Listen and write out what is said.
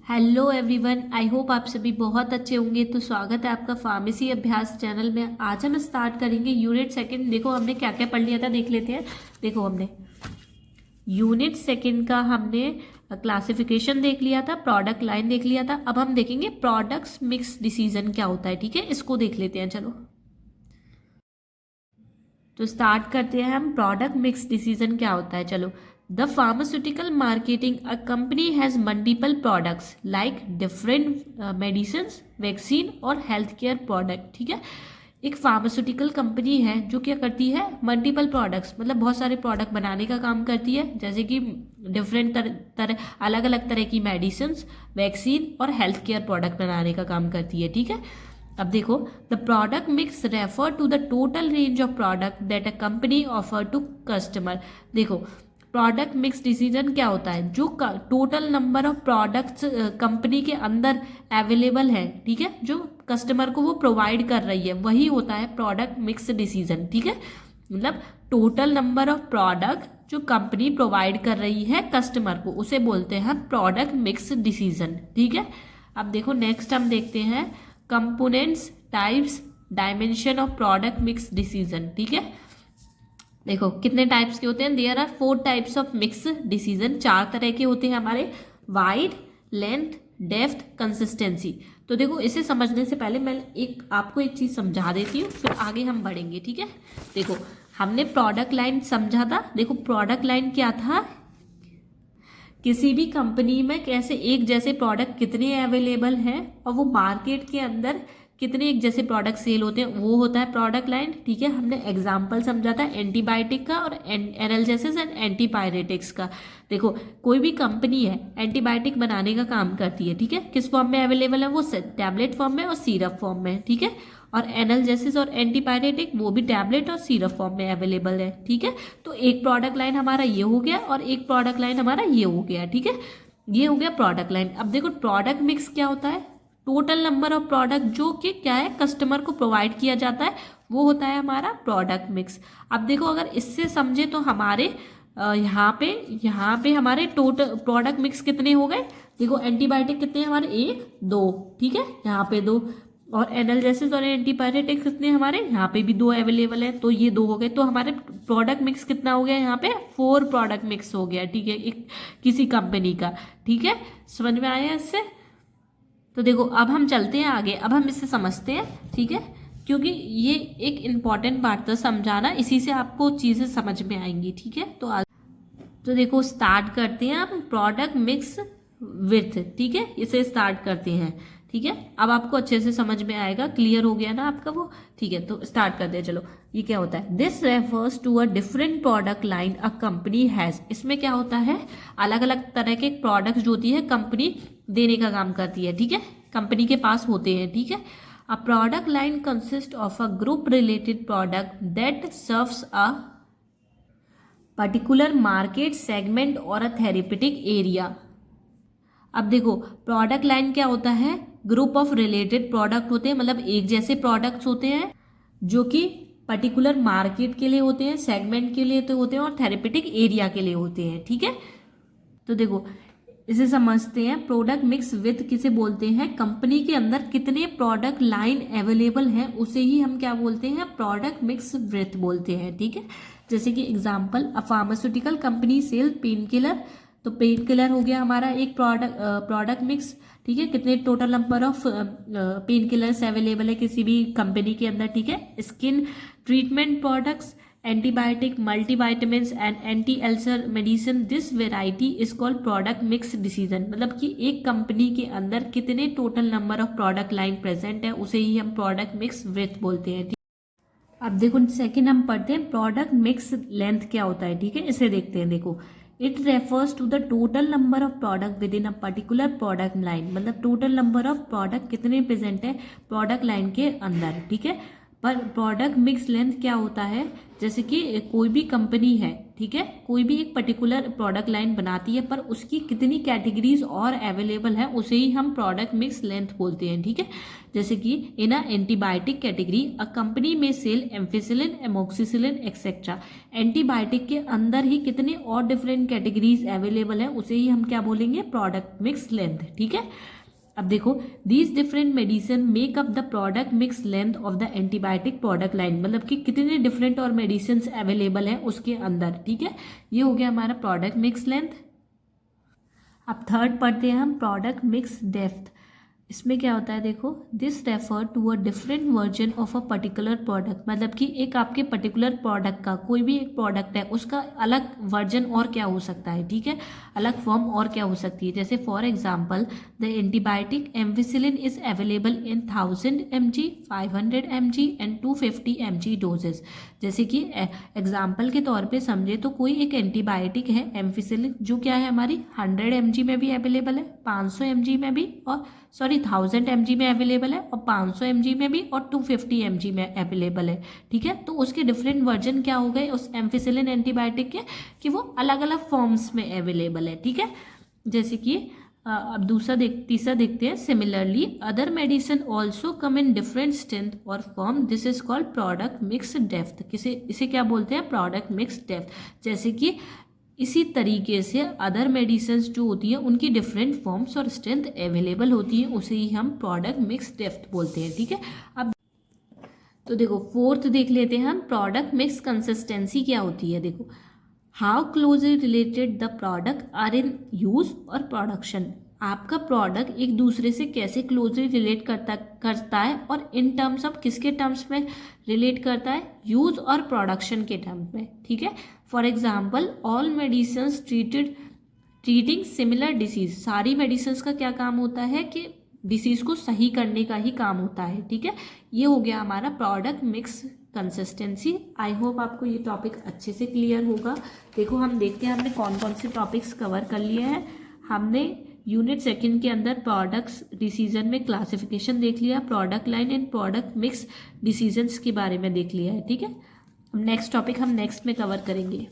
Hello everyone, I hope आप सभी बहुत अच्छे होंगे। तो स्वागत है आपका फार्मेसी अभ्यास चैनल में। आज हम स्टार्ट करेंगे यूनिट सेकंड। देखो हमने क्या क्या पढ़ लिया था, देख लेते हैं। देखो हमने यूनिट सेकंड का हमने क्लासिफिकेशन देख लिया था, प्रोडक्ट लाइन देख लिया था। अब हम देखेंगे प्रोडक्ट्स मिक्स डिसीजन क्या होता है। ठीक है, इसको देख लेते हैं। चलो तो स्टार्ट करते हैं हम। प्रोडक्ट मिक्स डिसीजन क्या होता है, चलो। The pharmaceutical marketing a company has multiple products like different medicine, vaccine और हेल्थ केयर प्रोडक्ट। ठीक है, एक फार्मास्यूटिकल कंपनी है जो क्या करती है, मल्टीपल प्रोडक्ट्स मतलब बहुत सारे प्रोडक्ट बनाने का काम करती है, जैसे कि डिफरेंट अलग अलग तरह की मेडिसिन, वैक्सीन और हेल्थ केयर प्रोडक्ट बनाने का काम करती है। ठीक है, अब देखो, the product mix refer to the total range of product that a company offer to customer. देखो प्रोडक्ट मिक्स डिसीजन क्या होता है, जो total number of products company के अंदर अवेलेबल है, ठीक है, जो कस्टमर को वो प्रोवाइड कर रही है, वही होता है प्रोडक्ट मिक्स डिसीजन। ठीक है, मतलब टोटल नंबर ऑफ प्रोडक्ट जो कंपनी प्रोवाइड कर रही है कस्टमर को, उसे बोलते हैं प्रोडक्ट मिक्स डिसीजन। ठीक है, अब देखो नेक्स्ट हम देखते हैं components, types, dimension of product mix decision. ठीक है, देखो कितने टाइप्स के होते हैं। There are 4 types of mix decision. 4 तरह के होते हैं हमारे, वाइड, लेंथ, डेप्थ, कंसिस्टेंसी। तो देखो इसे समझने से पहले मैं आपको एक चीज समझा देती हूँ, फिर आगे हम बढ़ेंगे। ठीक है, देखो हमने प्रोडक्ट लाइन समझा था। देखो प्रोडक्ट लाइन क्या था, किसी भी कंपनी में कैसे एक जैसे प्रोडक्ट कितने अवेलेबल हैं और वो मार्केट के अंदर कितने एक जैसे प्रोडक्ट सेल होते हैं, वो होता है प्रोडक्ट लाइन। ठीक है, हमने एग्जांपल समझा था एंटीबायोटिक का और एनाल्जेसिस एंड एंटीपायरेटिक्स का। देखो कोई भी कंपनी है एंटीबायोटिक बनाने का काम करती है, ठीक है, किस फॉर्म में अवेलेबल है, वो टैबलेट फॉर्म में और सीरप फॉर्म में। ठीक है, और एनाल्जेसिस और एंटीपायरेटिक वो भी टैबलेट और सीरप फॉर्म में अवेलेबल है। ठीक है, तो एक प्रोडक्ट लाइन हमारा ये हो गया और एक प्रोडक्ट लाइन हमारा ये हो गया। ठीक है, ये हो गया प्रोडक्ट लाइन। अब देखो प्रोडक्ट मिक्स क्या होता है, टोटल नंबर ऑफ प्रोडक्ट जो कि क्या है कस्टमर को प्रोवाइड किया जाता है, वो होता है हमारा प्रोडक्ट मिक्स। अब देखो अगर इससे समझे तो हमारे यहाँ पे हमारे टोटल प्रोडक्ट मिक्स कितने हो गए। देखो एंटीबायोटिक कितने हमारे, 1 2, ठीक है, यहाँ पे 2, और एनाल्जेसिस और एंटीपायरेटिक कितने हमारे, यहाँ पे भी 2 अवेलेबल है, तो ये 2 हो गए। तो हमारे प्रोडक्ट मिक्स कितना हो गया, यहाँ पे 4 प्रोडक्ट मिक्स हो गया। ठीक है, एक किसी कंपनी का। ठीक है, समझ में आया इससे। तो देखो अब हम चलते हैं आगे, अब हम इसे समझते हैं। ठीक है, क्योंकि ये एक इम्पॉर्टेंट बात था समझाना, इसी से आपको चीज़ें समझ में आएंगी। ठीक है, तो देखो स्टार्ट करते हैं अब प्रोडक्ट मिक्स विथ। ठीक है, इसे स्टार्ट करते हैं। ठीक है, अब आपको अच्छे से समझ में आएगा, क्लियर हो गया ना आपका वो। ठीक है, तो स्टार्ट करते हैं। चलो ये क्या होता है, this refers to a different product line a company has. इसमें क्या होता है, अलग अलग तरह के प्रोडक्ट्स जो होती है कंपनी देने का काम करती है। ठीक है, कंपनी के पास होते हैं। ठीक है, a product line consist of a group related product that serves a particular market segment और अ थेरेपेटिक एरिया। अब देखो प्रोडक्ट लाइन क्या होता है, ग्रुप ऑफ रिलेटेड प्रोडक्ट होते हैं, मतलब एक जैसे प्रोडक्ट्स होते हैं जो कि पर्टिकुलर मार्केट के लिए होते हैं, सेगमेंट के लिए तो होते हैं और थेरेपेटिक एरिया के लिए होते हैं। ठीक है, तो देखो इसे समझते हैं। प्रोडक्ट मिक्स विथ किसे बोलते हैं, कंपनी के अंदर कितने प्रोडक्ट लाइन अवेलेबल हैं उसे ही हम क्या बोलते हैं, प्रोडक्ट मिक्स विथ बोलते हैं। ठीक है, जैसे कि example, uh pharmaceutical company sell pain killer. तो पेन किलर हो गया हमारा एक प्रोडक्ट मिक्स। ठीक है, कितने total number of pain killers available है किसी भी कंपनी के अंदर। ठीक है, skin treatment products, antibiotic, multivitamins and anti ulcer medicine, this variety is called product mix decision. मतलब कि एक कंपनी के अंदर कितने total number of product line present है उसे ही हम प्रोडक्ट मिक्स विथ बोलते हैं। अब देखो सेकंड हम पढ़ते हैं प्रोडक्ट मिक्स लेंथ क्या होता है। ठीक है, इसे देखते हैं। देखो it refers to the total number of product within a particular product line. मतलब टोटल नंबर ऑफ प्रोडक्ट कितने प्रेजेंट है प्रोडक्ट लाइन के अंदर। ठीक है, पर प्रोडक्ट मिक्स लेंथ क्या होता है, जैसे कि कोई भी कंपनी है, ठीक है, कोई भी एक पर्टिकुलर प्रोडक्ट लाइन बनाती है पर उसकी कितनी कैटेगरीज और अवेलेबल है उसे ही हम प्रोडक्ट मिक्स लेंथ बोलते हैं, ठीक है। जैसे कि in a antibiotic category a company में sell ampicillin, amoxicillin etcetera. Antibiotic के अंदर ही कितने और डिफरेंट कैटेगरीज अवेलेबल है उसे ही हम क्या बोलेंगे, प्रोडक्ट मिक्स लेंथ, ठीक है। अब देखो, these different medicine make up the product mix length of the antibiotic product line, मतलब कि कितने डिफरेंट और मेडिसिन अवेलेबल हैं उसके अंदर, ठीक है। ये हो गया हमारा प्रोडक्ट मिक्स लेंथ। अब थर्ड पढ़ते हैं हम प्रोडक्ट मिक्स डेप्थ। इसमें क्या होता है, देखो, this refer to a different version of a particular product, मतलब कि एक आपके पर्टिकुलर प्रोडक्ट का, कोई भी एक प्रोडक्ट है उसका अलग वर्जन और क्या हो सकता है, ठीक है, अलग फॉर्म और क्या हो सकती है। जैसे for example the antibiotic ampicillin is available in 1000 mg, 500 mg and 250 mg doses. जैसे कि एग्जाम्पल के तौर पे समझे तो कोई एक एंटीबायोटिक है एम्फिसिलिन जो क्या है हमारी 100 mg में भी अवेलेबल है, 500 mg में भी, और 1000 mg में अवेलेबल है, और 500 mg में भी, और 250 mg में अवेलेबल है, ठीक है। तो उसके डिफरेंट वर्जन क्या हो गए उस एम्फिसिलिन एंटीबायोटिक के, कि वो अलग अलग फॉर्म्स में अवेलेबल है, ठीक है। जैसे कि अब तीसरा देखते हैं, similarly other medicine also come in different strength और form, this is called product mix depth. इसे क्या बोलते हैं, प्रोडक्ट मिक्स डेप्थ। जैसे कि इसी तरीके से अदर मेडिसिन जो होती है उनकी डिफरेंट फॉर्म्स और स्ट्रेंथ अवेलेबल होती है, उसे ही हम प्रोडक्ट मिक्स डेप्थ बोलते हैं, ठीक है। अब तो देखो फोर्थ देख लेते हैं हम, प्रोडक्ट मिक्स कंसिस्टेंसी क्या होती है। देखो, how closely related the product are in use और प्रोडक्शन, आपका प्रोडक्ट एक दूसरे से कैसे क्लोजली रिलेट करता है और इन टर्म्स ऑफ किसके टर्म्स में रिलेट करता है, यूज और प्रोडक्शन के टर्म्स में, ठीक है। For example all medicine treating similar disease, सारी मेडिसिन का क्या काम होता है कि डिसीज को सही करने का ही काम होता है, ठीक है। ये हो गया हमारा product mix consistency. I hope आपको ये टॉपिक अच्छे से क्लियर होगा। देखो, हम देखते हैं हमने कौन कौन से टॉपिक्स कवर कर लिए हैं। हमने यूनिट सेकंड के अंदर प्रोडक्ट्स डिसीजन में क्लासिफिकेशन देख लिया, product line and product mix decisions के बारे में देख लिया है, ठीक है। नेक्स्ट टॉपिक हम नेक्स्ट में कवर करेंगे।